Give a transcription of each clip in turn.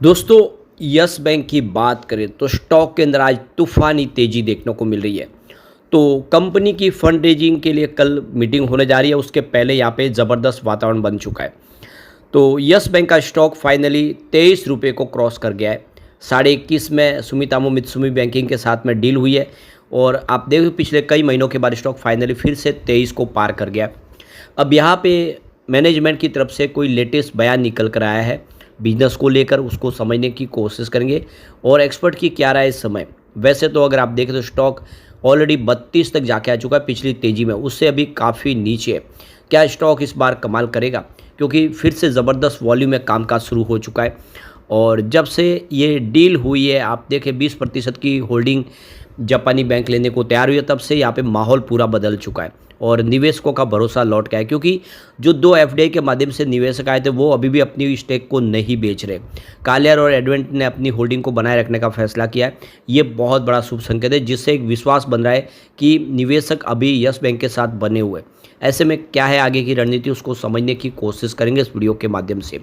दोस्तों, yes bank की बात करें तो स्टॉक के अंदर आज तूफानी तेजी देखने को मिल रही है। तो कंपनी की फंड रेजिंग के लिए कल मीटिंग होने जा रही है, उसके पहले यहाँ पे ज़बरदस्त वातावरण बन चुका है। तो यस बैंक का स्टॉक फाइनली 23 रुपये को क्रॉस कर गया है। 21.5 में सुमितोमो मित्सुमी बैंकिंग के साथ में डील हुई है और आप देखो पिछले कई महीनों के बाद स्टॉक फाइनली फिर से 23 को पार कर गया। अब यहाँ पे मैनेजमेंट की तरफ से कोई लेटेस्ट बयान निकल कर आया है बिजनेस को लेकर, उसको समझने की कोशिश करेंगे और एक्सपर्ट की क्या राय है इस समय। वैसे तो अगर आप देखें तो स्टॉक ऑलरेडी 32 तक जाके आ चुका है पिछली तेज़ी में, उससे अभी काफ़ी नीचे है। क्या स्टॉक इस बार कमाल करेगा, क्योंकि फिर से ज़बरदस्त वॉल्यूम में कामकाज शुरू हो चुका है। और जब से ये डील हुई है आप देखें 20% की होल्डिंग जापानी बैंक लेने को तैयार हुई है, तब से यहाँ पे माहौल पूरा बदल चुका है और निवेशकों का भरोसा लौट गया है। क्योंकि जो दो एफडीआई के माध्यम से निवेशक आए थे वो अभी भी अपनी स्टेक को नहीं बेच रहे। कालियर और एडवेंट ने अपनी होल्डिंग को बनाए रखने का फैसला किया है। ये बहुत बड़ा शुभ संकेत है, जिससे एक विश्वास बन रहा है कि निवेशक अभी यस बैंक के साथ बने हुए। ऐसे में क्या है आगे की रणनीति, उसको समझने की कोशिश करेंगे इस वीडियो के माध्यम से।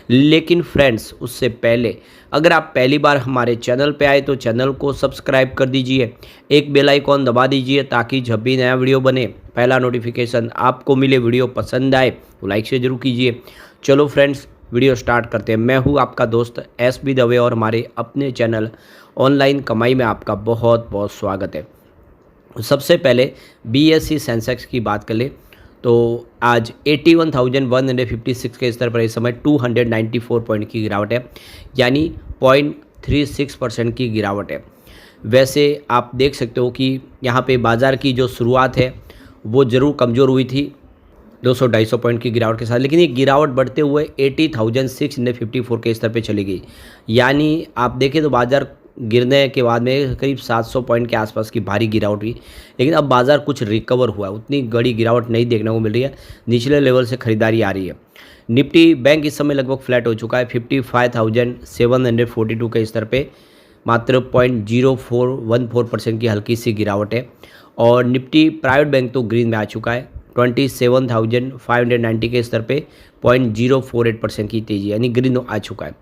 लेकिन फ्रेंड्स, उससे पहले अगर आप पहली बार हमारे चैनल पे आए तो चैनल को सब्सक्राइब कर दीजिए, एक बेल आइकॉन दबा दीजिए ताकि जब भी नया वीडियो बने पहला नोटिफिकेशन आपको मिले। वीडियो पसंद आए तो लाइक से जरूर कीजिए। चलो फ्रेंड्स, वीडियो स्टार्ट करते हैं। मैं हूँ आपका दोस्त SB दवे और हमारे अपने चैनल ऑनलाइन कमाई में आपका बहुत बहुत स्वागत है। सबसे पहले BSE सेंसेक्स की बात कर ले तो आज 81,156 के स्तर पर इस समय 294 पॉइंट की गिरावट है, यानी 0.36% की गिरावट है। वैसे आप देख सकते हो कि यहाँ पे बाज़ार की जो शुरुआत है वो ज़रूर कमज़ोर हुई थी 200-250 पॉइंट की गिरावट के साथ, लेकिन ये गिरावट बढ़ते हुए 80,654 के स्तर पे चली गई। यानी आप देखें तो बाज़ार गिरने के बाद में करीब 700 पॉइंट के आसपास की भारी गिरावट हुई, लेकिन अब बाज़ार कुछ रिकवर हुआ है, उतनी बड़ी गिरावट नहीं देखने को मिल रही है। निचले लेवल से खरीदारी आ रही है। निफ्टी बैंक इस समय लगभग फ्लैट हो चुका है 55,742 के स्तर पे, मात्र 0.0414% की हल्की सी गिरावट है। और निफ्टी प्राइवेट बैंक तो ग्रीन में आ चुका है 27,590 के स्तर पे 0.048% की तेज़ी, यानी ग्रीन आ चुका है।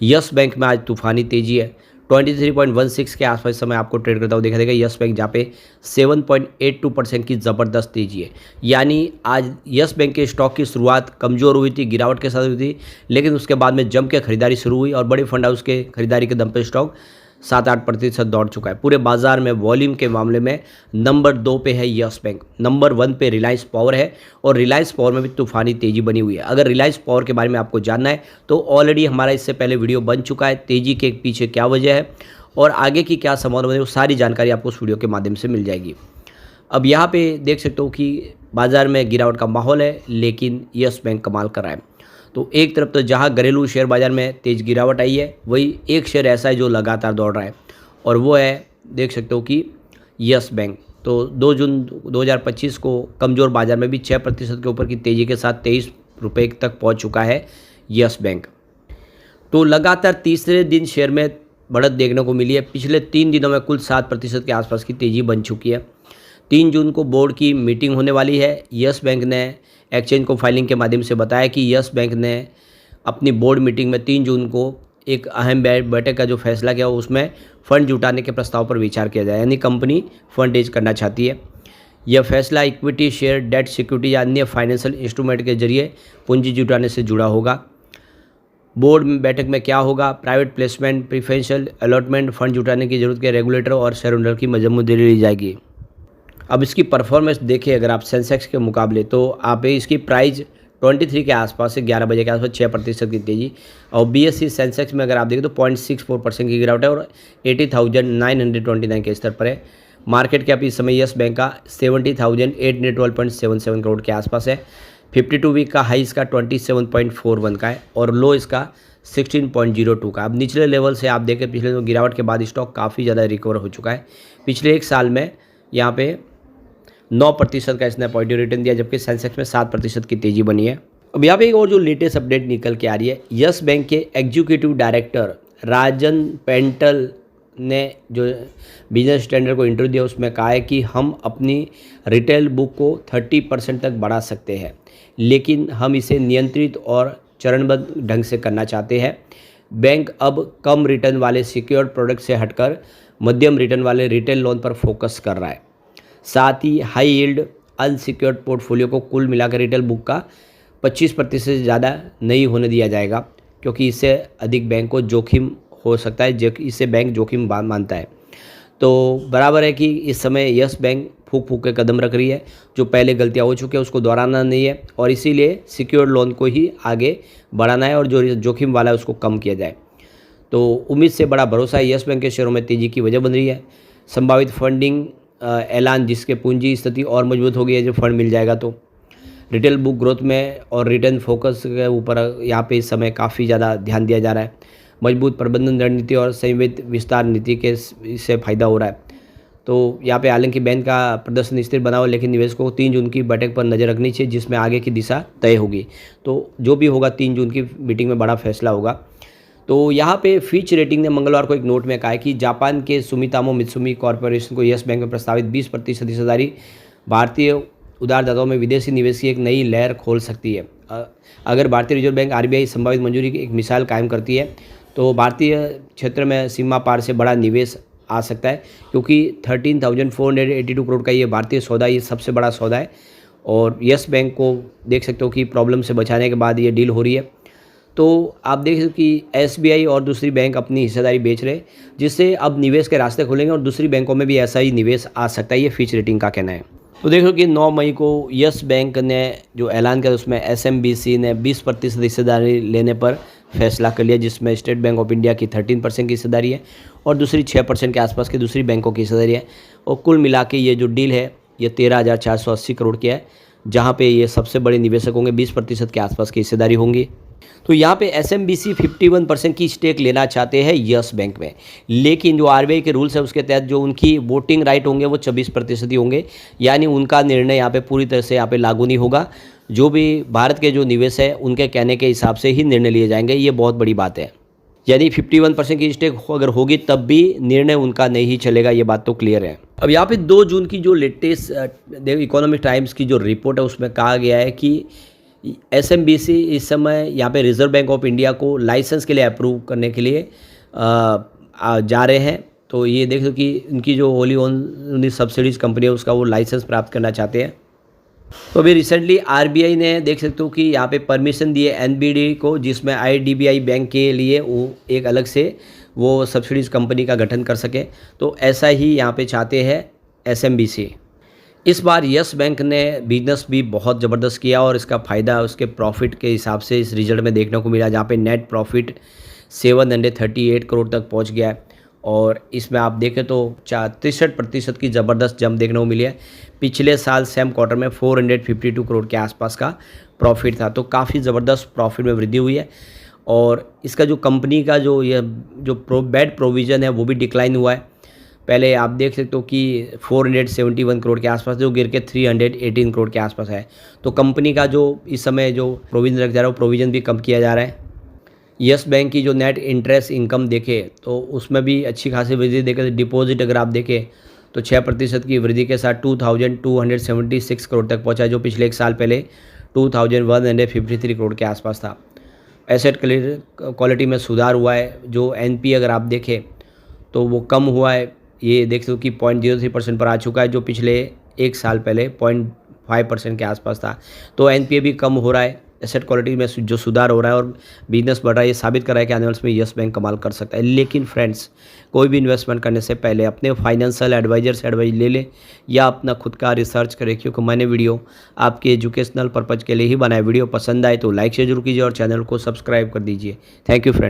यस बैंक में आज तूफानी तेज़ी है 23.16 के आसपास समय आपको ट्रेड करता हुआ देखा देगा। यस बैंक जहाँ पे 7.82% की ज़बरदस्त तेज़ी है। यानी आज यस बैंक के स्टॉक की शुरुआत कमज़ोर हुई थी, गिरावट के साथ हुई थी, लेकिन उसके बाद में जम के खरीदारी शुरू हुई और बड़े फंड हाउस के खरीदारी के दम पे स्टॉक 7-8% दौड़ चुका है। पूरे बाजार में वॉल्यूम के मामले में नंबर 2 पे है यस बैंक, नंबर 1 पे रिलायंस पावर है और रिलायंस पावर में भी तूफानी तेज़ी बनी हुई है। अगर रिलायंस पावर के बारे में आपको जानना है तो ऑलरेडी हमारा इससे पहले वीडियो बन चुका है, तेज़ी के पीछे क्या वजह है और आगे की क्या संभावना है, वो सारी जानकारी आपको उस वीडियो के माध्यम से मिल जाएगी। अब यहाँ पे देख सकते हो कि बाज़ार में गिरावट का माहौल है, लेकिन यस बैंक कमाल कर रहा है। तो एक तरफ तो जहाँ घरेलू शेयर बाज़ार में तेज़ गिरावट आई है, वही एक शेयर ऐसा है जो लगातार दौड़ रहा है और वो है देख सकते हो कि यस बैंक। तो 2 जून 2025 को कमज़ोर बाज़ार में भी 6% के ऊपर की तेज़ी के साथ 23 रुपये तक पहुँच चुका है यस बैंक। तो लगातार तीसरे दिन शेयर में बढ़त देखने को मिली है। पिछले 3 दिनों में कुल 7% के आसपास की तेज़ी बन चुकी है। 3 जून को बोर्ड की मीटिंग होने वाली है। यस बैंक ने एक्सचेंज को फाइलिंग के माध्यम से बताया कि यस बैंक ने अपनी बोर्ड मीटिंग में 3 जून को एक अहम बैठक का जो फैसला किया उसमें फंड जुटाने के प्रस्ताव पर विचार किया जाए, यानी कंपनी फंड रेज करना चाहती है। यह फैसला इक्विटी शेयर, डेट सिक्योरिटी या अन्य फाइनेंशियल इंस्ट्रूमेंट के जरिए पूंजी जुटाने से जुड़ा होगा। बोर्ड बैठक में क्या होगा, प्राइवेट प्लेसमेंट, प्रीफरेंशियल अलॉटमेंट, फंड जुटाने की जरूरत के रेगुलेटर और शेयर होल्डर की मजमूदारी ली जाएगी। अब इसकी परफॉर्मेंस देखें अगर आप सेंसेक्स के मुकाबले तो आप इसकी प्राइस 23 के आसपास से 11 बजे के आसपास 6% की तेज़ी। और BSE सेंसेक्स में अगर आप देखें तो 0.64% की गिरावट है और 80,929 के स्तर पर है। मार्केट कैप इस समय यस बैंक का 70,812.77 करोड़ के आसपास है। 52 वीक का हाई इसका 27.41 का है और लो इसका 16.02 का। अब निचले लेवल से आप देखें पिछले गिरावट के बाद स्टॉक काफ़ी ज़्यादा रिकवर हो चुका है। पिछले एक साल में यहाँ पे 9% का इसने पॉजिटिव रिटर्न दिया, जबकि सेंसेक्स में 7% की तेज़ी बनी है। अब यहाँ पे एक और जो लेटेस्ट अपडेट निकल के आ रही है, यस बैंक के एग्जीक्यूटिव डायरेक्टर राजन पेंटल ने जो बिजनेस स्टैंडर्ड को इंटरव्यू दिया उसमें कहा है कि हम अपनी रिटेल बुक को 30% तक बढ़ा सकते हैं, लेकिन हम इसे नियंत्रित और चरणबद्ध ढंग से करना चाहते हैं। बैंक अब कम रिटर्न वाले सिक्योर्ड प्रोडक्ट से हटकर मध्यम रिटर्न वाले रिटेल लोन पर फोकस कर रहा है। साथ ही हाई यील्ड अनसिक्योर्ड पोर्टफोलियो को कुल मिलाकर रिटेल बुक का 25% से ज़्यादा नहीं होने दिया जाएगा, क्योंकि इससे अधिक बैंक को जोखिम हो सकता है, इससे बैंक जोखिम मानता है। तो बराबर है कि इस समय यस बैंक फूक फूक के कदम रख रही है, जो पहले गलतियां हो चुकी है उसको दोहराना नहीं है और इसीलिए सिक्योर्ड लोन को ही आगे बढ़ाना है और जो जोखिम वाला है उसको कम किया जाए। तो उम्मीद से बड़ा भरोसा है यस बैंक के शेयरों में तेज़ी की वजह बन रही है। संभावित फंडिंग ऐलान जिसके पूंजी स्थिति और मजबूत हो गई है, जो फंड मिल जाएगा तो रिटेल बुक ग्रोथ में और रिटर्न फोकस के ऊपर यहाँ पे इस समय काफ़ी ज़्यादा ध्यान दिया जा रहा है। मजबूत प्रबंधन रणनीति और संयमित विस्तार नीति के इससे फ़ायदा हो रहा है। तो यहाँ पे हालांकि बैंक का प्रदर्शन स्थिर बना हो, लेकिन निवेशकों को 3 जून की बैठक पर नज़र रखनी चाहिए, जिसमें आगे की दिशा तय होगी। तो जो भी होगा 3 जून की मीटिंग में बड़ा फैसला होगा। तो यहाँ पे फिच रेटिंग ने मंगलवार को एक नोट में कहा है कि जापान के सुमितोमो मित्सुमी कॉरपोरेशन को यस बैंक में प्रस्तावित 20% हिस्सेदारी भारतीय उधारदाताओं में विदेशी निवेश की एक नई लहर खोल सकती है। अगर भारतीय रिजर्व बैंक RBI संभावित मंजूरी की एक मिसाल कायम करती है तो भारतीय क्षेत्र में सीमा पार से बड़ा निवेश आ सकता है, क्योंकि 13,482 करोड़ का ये भारतीय सौदा, ये सबसे बड़ा सौदा है और यस बैंक को देख सकते हो कि प्रॉब्लम से बचाने के बाद ये डील हो रही है। तो आप देख सकते हो कि SBI और दूसरी बैंक अपनी हिस्सेदारी बेच रहे, जिससे अब निवेश के रास्ते खुलेंगे और दूसरी बैंकों में भी ऐसा ही निवेश आ सकता है, ये फिच रेटिंग का कहना है। तो देखो कि 9 मई को यस बैंक ने जो ऐलान किया उसमें SMBC ने 20% हिस्सेदारी लेने पर फैसला कर लिया, जिसमें स्टेट बैंक ऑफ इंडिया की 13% की हिस्सेदारी है और दूसरी 6% के आसपास की दूसरी बैंकों की हिस्सेदारी है। और कुल मिला के ये जो डील है ये 13,480 करोड़ की है, जहाँ पे ये सबसे बड़े निवेशक होंगे, 20% के आसपास की हिस्सेदारी होंगी। तो यहाँ पे SMBC 51% की स्टेक लेना चाहते हैं यस बैंक में, लेकिन जो RBI के रूल्स है उसके तहत जो उनकी वोटिंग राइट होंगे वो 26% ही होंगे, यानी उनका निर्णय यहाँ पे पूरी तरह से यहाँ पे लागू नहीं होगा। जो भी भारत के जो निवेश है उनके कहने के हिसाब से ही निर्णय लिए जाएंगे, ये बहुत बड़ी बात है। यानी 51% की स्टेक अगर होगी तब भी निर्णय उनका नहीं ही चलेगा, ये बात तो क्लियर है। अब यहाँ पे 2 जून की जो लेटेस्ट इकोनॉमिक टाइम्स की जो रिपोर्ट है उसमें कहा गया है कि SMBC इस समय यहाँ पे रिजर्व बैंक ऑफ इंडिया को लाइसेंस के लिए अप्रूव करने के लिए जा रहे हैं। तो ये देख लो कि उनकी जो होली ओन सब्सिडीज कंपनी है उसका वो लाइसेंस प्राप्त करना चाहते हैं। तो अभी रिसेंटली RBI ने देख सकते हो कि यहाँ पे परमिशन दी है NBD को, जिसमें IDBI बैंक के लिए वो एक अलग से वो सब्सिडीज कंपनी का गठन कर सके। तो ऐसा ही यहाँ पे चाहते हैं SMBC। इस बार यस बैंक ने बिजनेस भी बहुत ज़बरदस्त किया और इसका फ़ायदा उसके प्रॉफिट के हिसाब से इस रिजल्ट में देखने को मिला, जहाँ पे नेट प्रॉफिट 738 करोड़ तक पहुँच गया है और इसमें आप देखें तो 63% की ज़बरदस्त जंप देखने को मिली है। पिछले साल सेम क्वार्टर में 452 करोड़ के आसपास का प्रॉफिट था, तो काफ़ी ज़बरदस्त प्रॉफिट में वृद्धि हुई है। और इसका जो कंपनी का जो बैड प्रोविज़न है वो भी डिक्लाइन हुआ है। पहले आप देख सकते हो कि 471 करोड़ के आसपास जो गिर के 318 करोड़ के आसपास है। तो कंपनी का जो इस समय जो प्रोविज़न रख जा रहा है वो प्रोविज़न भी कम किया जा रहा है। यस बैंक की जो नेट इंटरेस्ट इनकम देखे तो उसमें भी अच्छी खासी वृद्धि देखे। डिपॉजिट अगर आप देखें तो 6% की वृद्धि के साथ 2276 करोड़ तक पहुंचा, जो पिछले एक साल पहले 2153 करोड़ के आसपास था। एसेट क्वालिटी में सुधार हुआ है। जो NPA अगर आप देखें तो वो कम हुआ है, ये देख सकते हो कि 0.03% पर आ चुका है, जो पिछले एक साल पहले 0.5% के आसपास था। तो NPA भी कम हो रहा है, एसेट क्वालिटी में जो सुधार हो रहा है और बिजनेस बढ़ रहा है, ये साबित कर रहा है कि आने वाले में यस बैंक कमाल कर सकता है। लेकिन फ्रेंड्स, कोई भी इन्वेस्टमेंट करने से पहले अपने फाइनेंशियल एडवाइजर से एडवाइस ले लें या अपना खुद का रिसर्च करें, क्योंकि मैंने वीडियो आपके एजुकेशनल पर्पज़ के लिए ही बनाया। वीडियो पसंद आए तो लाइक शेयर जरूर कीजिए और चैनल को सब्सक्राइब कर दीजिए। Thank you friends.